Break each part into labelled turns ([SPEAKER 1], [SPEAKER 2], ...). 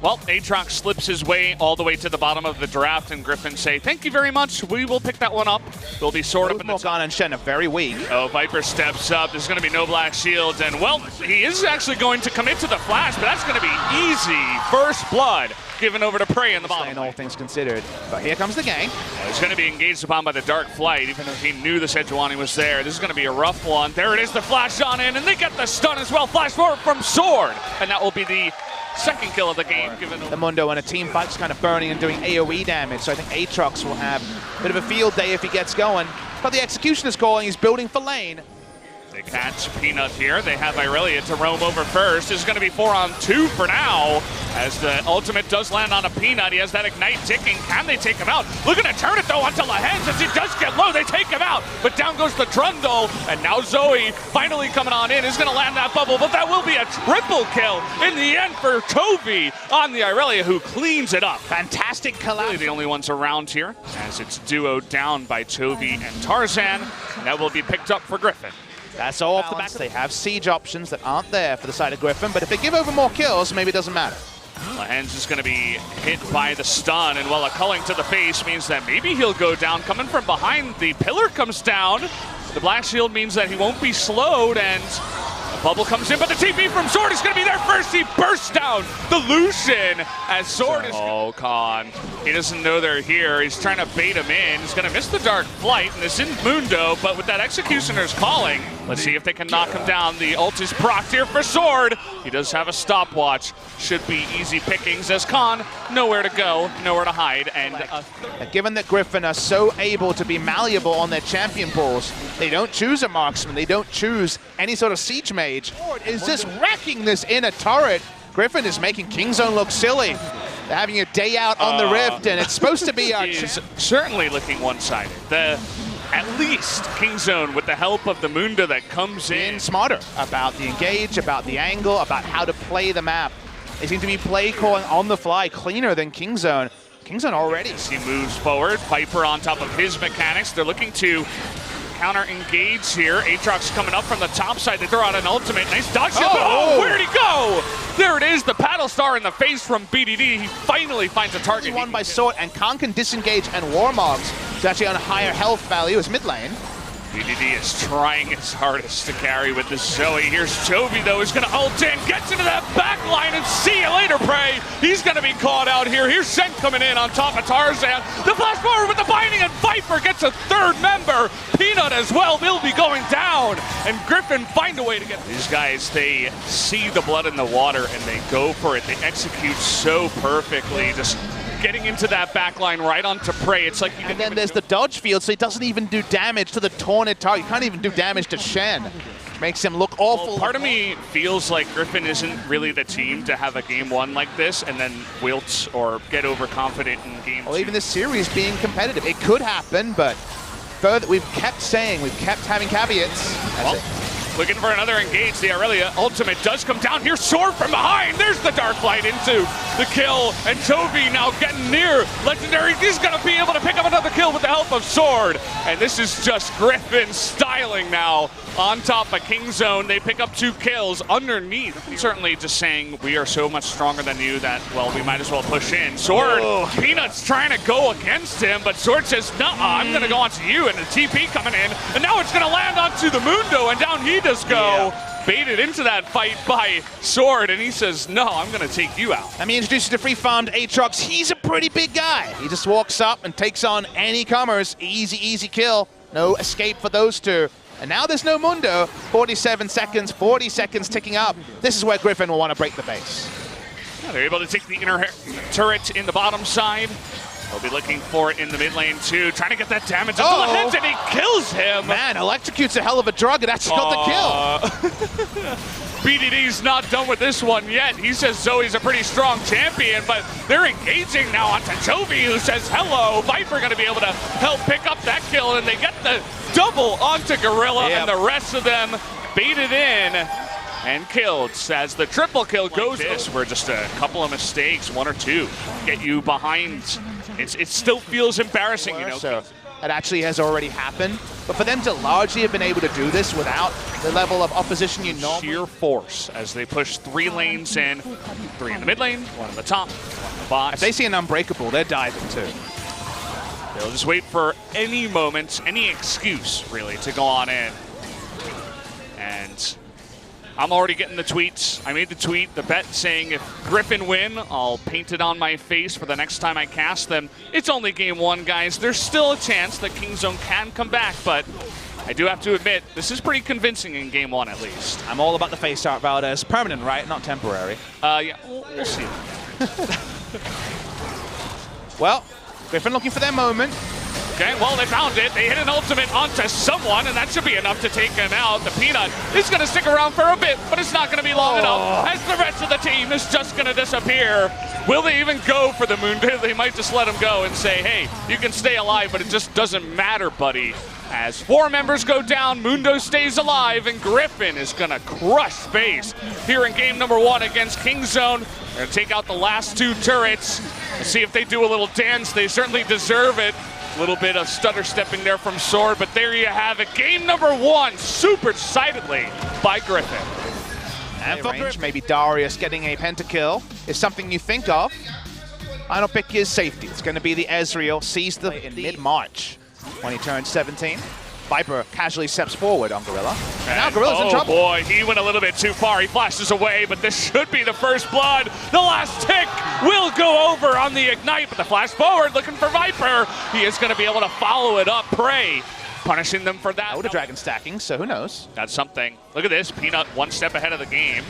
[SPEAKER 1] Well, Aatrox slips his way all the way to the bottom of the draft, and Griffin say, thank you very much, we will pick that one up. There'll be Sword up in the top.
[SPEAKER 2] Morgana and Shen are very weak.
[SPEAKER 1] Oh, Viper steps up, there's going to be no black shields, and well, he is actually going to commit to the flash, but that's going to be easy. First blood given over to Prey in the bottom.
[SPEAKER 2] All things considered. But here comes the gang.
[SPEAKER 1] He's going to be engaged upon by the Dark Flight, even though he knew the Sejuani was there. This is going to be a rough one. There it is, the flash on in, and they get the stun as well. Flash forward from Sword, and that will be the second kill of the game. Given
[SPEAKER 2] the Mundo and a team fight's kind of burning and doing AoE damage, so I think Aatrox will have a bit of a field day if he gets going. But the Executioner's calling, he's building for lane.
[SPEAKER 1] They catch Peanut here. They have Irelia to roam over first. This is going to be 4-on-2 for now, as the ultimate does land on a Peanut. He has that Ignite ticking. Can they take him out? Looking to turn it, though, onto Lahens as he does get low. They take him out, but down goes the Trundle, and now Zoe finally coming on in is going to land that bubble, but that will be a triple kill in the end for Toby on the Irelia, who cleans it up.
[SPEAKER 2] Fantastic collapse.
[SPEAKER 1] Really the only ones around here, as it's duoed down by Toby and Tarzan. That will be picked up for Griffin.
[SPEAKER 2] That's all off the back. They have siege options that aren't there for the side of Griffin, but if they give over more kills, maybe it doesn't matter.
[SPEAKER 1] Lahens is going to be hit by the stun, and while a culling to the face means that maybe he'll go down. Coming from behind, the pillar comes down. The black shield means that he won't be slowed, and a bubble comes in, but the TP from Sword is going to be there first. He bursts down the Lucian as Sword is... Oh, Khan. He doesn't know they're here. He's trying to bait him in. He's going to miss the Dark Flight, and this is Mundo, but with that Executioner's calling, let's see if they can knock him down. The ult is procced here for Sword. He does have a stopwatch. Should be easy pickings as Khan, nowhere to go, nowhere to hide. And
[SPEAKER 2] given that Griffin are so able to be malleable on their champion pools, they don't choose a marksman, they don't choose any sort of siege mage. Is just wrecking this inner turret. Griffin is making Kingzone look silly. They're having a day out on the Rift, and it's supposed to be our...
[SPEAKER 1] He's certainly looking one-sided. At least Kingzone, with the help of the Mundo that comes in.
[SPEAKER 2] Smarter about the engage, about the angle, about how to play the map. They seem to be play calling on the fly, cleaner than Kingzone. Kingzone already.
[SPEAKER 1] He moves forward, Viper on top of his mechanics. They're looking to counter-engage here. Aatrox coming up from the top side. They throw out an ultimate. Nice dodge. Oh, where'd he go? There it is, the paddle star in the face from BDD. He finally finds a target.
[SPEAKER 2] Won by Sword, and Khan can disengage and Warmogs. It's actually on a higher health value as mid lane.
[SPEAKER 1] BDD is trying his hardest to carry with the Zoe. Here's Toby, though, who's going to ult in, gets into that back line, and see you later, Prey. He's going to be caught out here. Here's Shen coming in on top of Tarzan. The flash forward with the binding, and Viper gets a third member. Peanut as well, they'll be going down. And Griffin find a way to get... These guys, they see the blood in the water, and they go for it. They execute so perfectly, just getting into that back line right onto Prey. It's like...
[SPEAKER 2] And then there's the dodge field, so he doesn't even do damage to the taunted target. You can't even do damage to Shen. Makes him look awful.
[SPEAKER 1] Well, part of me feels like Griffin isn't really the team to have a game one like this and then wilt or get overconfident in game two.
[SPEAKER 2] Even this series being competitive. It could happen, but further, we've kept saying, we've kept having caveats.
[SPEAKER 1] Looking for another engage. The Irelia ultimate does come down here. Sword from behind. There's the Dark Light into the kill. And Toby now getting near Legendary. He's going to be able to pick up another kill with the help of Sword. And this is just Griffin styling now on top of Kingzone. They pick up 2 kills underneath. Certainly just saying we are so much stronger than you that, well, we might as well push in. Sword, Peanut's trying to go against him, but Sword says, nuh-uh, I'm going to go onto you. And the TP coming in. And now it's going to land onto the Mundo, and down he does go. Baited into that fight by Sword, and he says, no, I'm going to take you out.
[SPEAKER 2] Let me introduce you to free-farmed Aatrox. He's a pretty big guy. He just walks up and takes on any comers. Easy, easy kill. No escape for those two. And now there's no Mundo. 47 seconds, 40 seconds ticking up. This is where Griffin will want to break the base.
[SPEAKER 1] Yeah, they're able to take the inner turret in the bottom side. They'll be looking for it in the mid lane too, trying to get that damage into the heads, and he kills him.
[SPEAKER 2] Man, Electrocute's a hell of a drug, and actually got the kill.
[SPEAKER 1] BDD's not done with this one yet. He says Zoe's a pretty strong champion, but they're engaging now onto Toby, who says hello. Viper going to be able to help pick up that kill, and they get the double onto Gorilla, and the rest of them baited in and killed as the triple kill goes. This where just a couple of mistakes, 1 or 2, get you behind. It still feels embarrassing, you know.
[SPEAKER 2] So that actually has already happened. But for them to largely have been able to do this without the level of opposition you normally...
[SPEAKER 1] Sheer force as they push 3 lanes in. 3 in the mid lane, 1 in the top, 1 in the bot.
[SPEAKER 2] If they see an Unbreakable, they're diving too.
[SPEAKER 1] They'll just wait for any moment, any excuse, really, to go on in. And I'm already getting the tweets. I made the tweet, the bet saying if Griffin win, I'll paint it on my face for the next time I cast them. It's only game 1, guys. There's still a chance that Kingzone can come back, but I do have to admit, this is pretty convincing in game 1 at least.
[SPEAKER 2] I'm all about the face art, Valdez. Permanent, right? Not temporary.
[SPEAKER 1] Yeah, we'll see.
[SPEAKER 2] Well, Griffin looking for their moment.
[SPEAKER 1] Okay, well, they found it. They hit an ultimate onto someone, and that should be enough to take him out. The Peanut is going to stick around for a bit, but it's not going to be long enough, as the rest of the team is just going to disappear. Will they even go for the Moon? They might just let him go and say, hey, you can stay alive, but it just doesn't matter, buddy. As 4 members go down, Mundo stays alive, and Griffin is going to crush space here in game number 1 against Kingzone. They're going to take out the last 2 turrets and see if they do a little dance. They certainly deserve it. A little bit of stutter stepping there from Sword, but there you have it. Game number 1, super excitedly by Griffin.
[SPEAKER 2] And for range, maybe Darius getting a pentakill is something you think of. Final pick is safety. It's going to be the Ezreal, sees the in mid-March when he turns 17. Viper casually steps forward on Gorilla. And now Gorilla's in trouble.
[SPEAKER 1] Oh boy, he went a little bit too far. He flashes away, but this should be the first blood. The last tick will go over on the Ignite, but the flash forward looking for Viper. He is going to be able to follow it up. Prey punishing them for that.
[SPEAKER 2] Oh, the dragon stacking, so who knows?
[SPEAKER 1] That's something. Look at this, Peanut 1 step ahead of the game.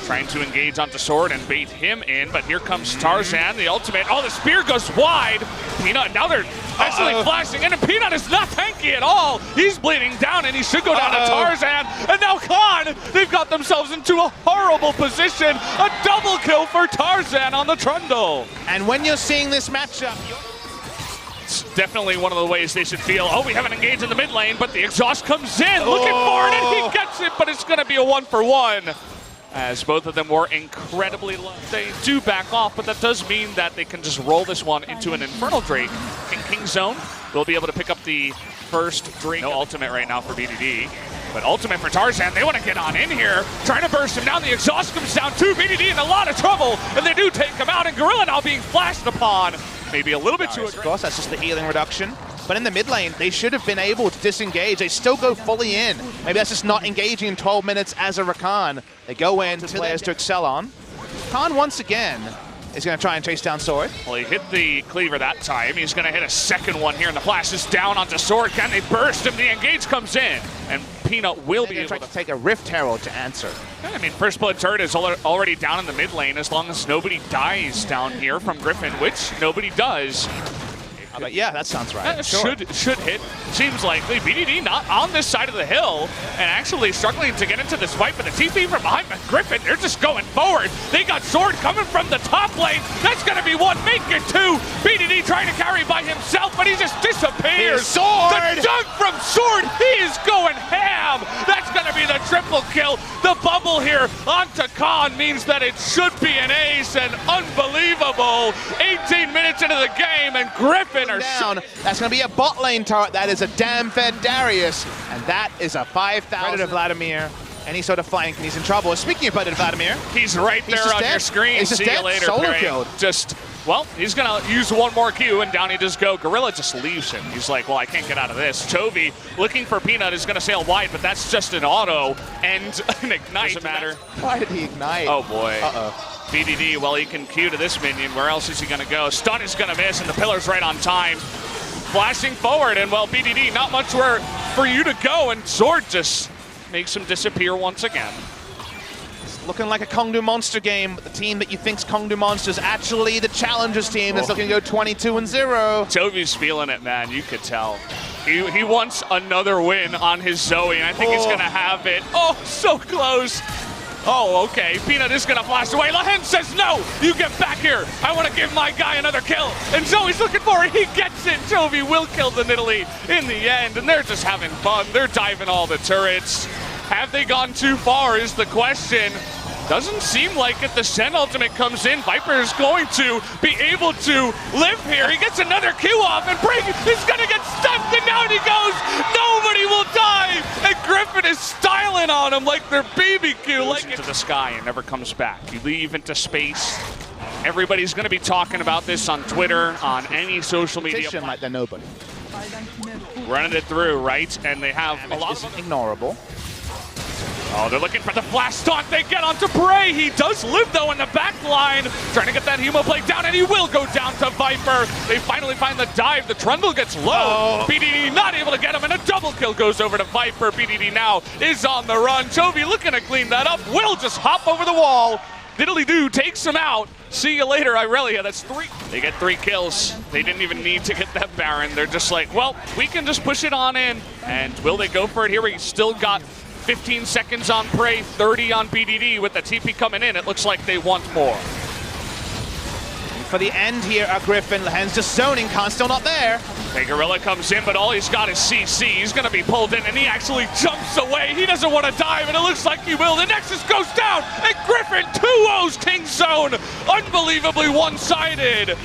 [SPEAKER 1] Trying to engage onto Sword and bait him in, but here comes Tarzan, the ultimate. Oh, the spear goes wide. Peanut, now they're actually flashing in, and Peanut is not tanky at all. He's bleeding down, and he should go down to Tarzan. And now Khan, they've got themselves into a horrible position. A double kill for Tarzan on the Trundle.
[SPEAKER 2] And when you're seeing this matchup,
[SPEAKER 1] it's definitely one of the ways they should feel. Oh, we haven't engaged in the mid lane, but the exhaust comes in, looking for it, and he gets it, but it's going to be a 1-for-1. As both of them were incredibly low. They do back off, but that does mean that they can just roll this one into an Infernal Drake. In Kingzone, they'll be able to pick up the first Drake. No ultimate right now for BDD, but ultimate for Tarzan. They want to get on in here, trying to burst him down. The exhaust comes down to BDD in a lot of trouble, and they do take him out, and Gorilla now being flashed upon. Maybe a little bit too aggressive.
[SPEAKER 2] Of course, that's just the healing reduction. But in the mid lane, they should have been able to disengage. They still go fully in. Maybe that's just not engaging in 12 minutes as a Rakan. They go in to players to excel on. Khan once again is going to try and chase down Sword.
[SPEAKER 1] Well, he hit the cleaver that time. He's going to hit a second one here, and the flash is down onto Sword. Can they burst him? The engage comes in, and Peanut will be able to
[SPEAKER 2] take a Rift Herald to answer.
[SPEAKER 1] I mean, First Blood turret is already down in the mid lane as long as nobody dies down here from Griffin, which nobody does.
[SPEAKER 2] But yeah, that sounds right.
[SPEAKER 1] Should hit. Seems likely. BDD not on this side of the hill and actually struggling to get into this fight, but the TP from behind Griffin, they're just going forward. They got Sword coming from the top lane. That's going to be 1, make it 2. BDD trying to carry by himself, but he just disappears.
[SPEAKER 2] Sword!
[SPEAKER 1] The dunk from Sword, he is going ham. That's going to be the triple kill. The bubble here onto Khan means that it should be an ace, and unbelievable. 18 minutes into the game, and Griffin
[SPEAKER 2] down. That's going to be a bot lane turret. That is a damn fed Darius, and that is a 5,000. Predator Vladimir. Any sort of flank, and he's in trouble. Speaking of Predator Vladimir,
[SPEAKER 1] he's right there on your screen.
[SPEAKER 2] He's just
[SPEAKER 1] See you later,
[SPEAKER 2] solo
[SPEAKER 1] Perry.
[SPEAKER 2] killed.
[SPEAKER 1] Just, well, he's going to use 1 more Q, and down he just go. Gorilla just leaves him. He's like, well, I can't get out of this. Chovy looking for Peanut is going to sail wide, but that's just an auto and an ignite. Doesn't matter.
[SPEAKER 2] Why did he ignite?
[SPEAKER 1] Oh boy.
[SPEAKER 2] Uh-oh.
[SPEAKER 1] BDD, well, he can Q to this minion. Where else is he going to go? Stun is going to miss, and the pillar's right on time. Flashing forward, and well, BDD, not much where for you to go, and Sword just makes him disappear once again.
[SPEAKER 2] It's looking like a Kongdu Monster game, but the team that you think's Kongdu Monster is actually the Challengers team that's looking to go 22-0.
[SPEAKER 1] Chovy's feeling it, man, you could tell. He wants another win on his Zoe, and I think he's gonna have it. Oh, so close. Oh, okay. Peanut is going to flash away. Lehen says, no, you get back here. I want to give my guy another kill. And Zoe's looking for it. He gets it. Chovy will kill the Nidalee in the end. And they're just having fun. They're diving all the turrets. Have they gone too far is the question. Doesn't seem like it. The Sen ultimate comes in. Viper is going to be able to live here. He gets another Q off, and Brig is going to get stuck, and down he goes. Nobody will die, and Griffin is styling on him like they're BBQ. Like into the sky and never comes back. You leave into space. Everybody's going to be talking about this on Twitter, on any social media.
[SPEAKER 2] Like they're nobody.
[SPEAKER 1] Running it through, right? And they have a lot of
[SPEAKER 2] ignorable.
[SPEAKER 1] Oh, they're looking for the flash taunt. They get onto Bray. He does live, though, in the back line. Trying to get that Humo play down, and he will go down to Viper. They finally find the dive. The Trundle gets low. BDD not able to get him, and a double kill goes over to Viper. BDD now is on the run. Chovy looking to clean that up. Will just hop over the wall. Diddly-doo takes him out. See you later, Irelia. That's 3. They get 3 kills. They didn't even need to get that Baron. They're just like, well, we can just push it on in. And will they go for it here? We still got 15 seconds on Prey, 30 on BDD. With the TP coming in, it looks like they want more.
[SPEAKER 2] For the end here at Griffin, Lehen's just zoning, Khan's still not there.
[SPEAKER 1] Hey, Gorilla comes in, but all he's got is CC. He's going to be pulled in, and he actually jumps away. He doesn't want to dive, and it looks like he will. The Nexus goes down, and Griffin 2-0s King Zone. Unbelievably one-sided.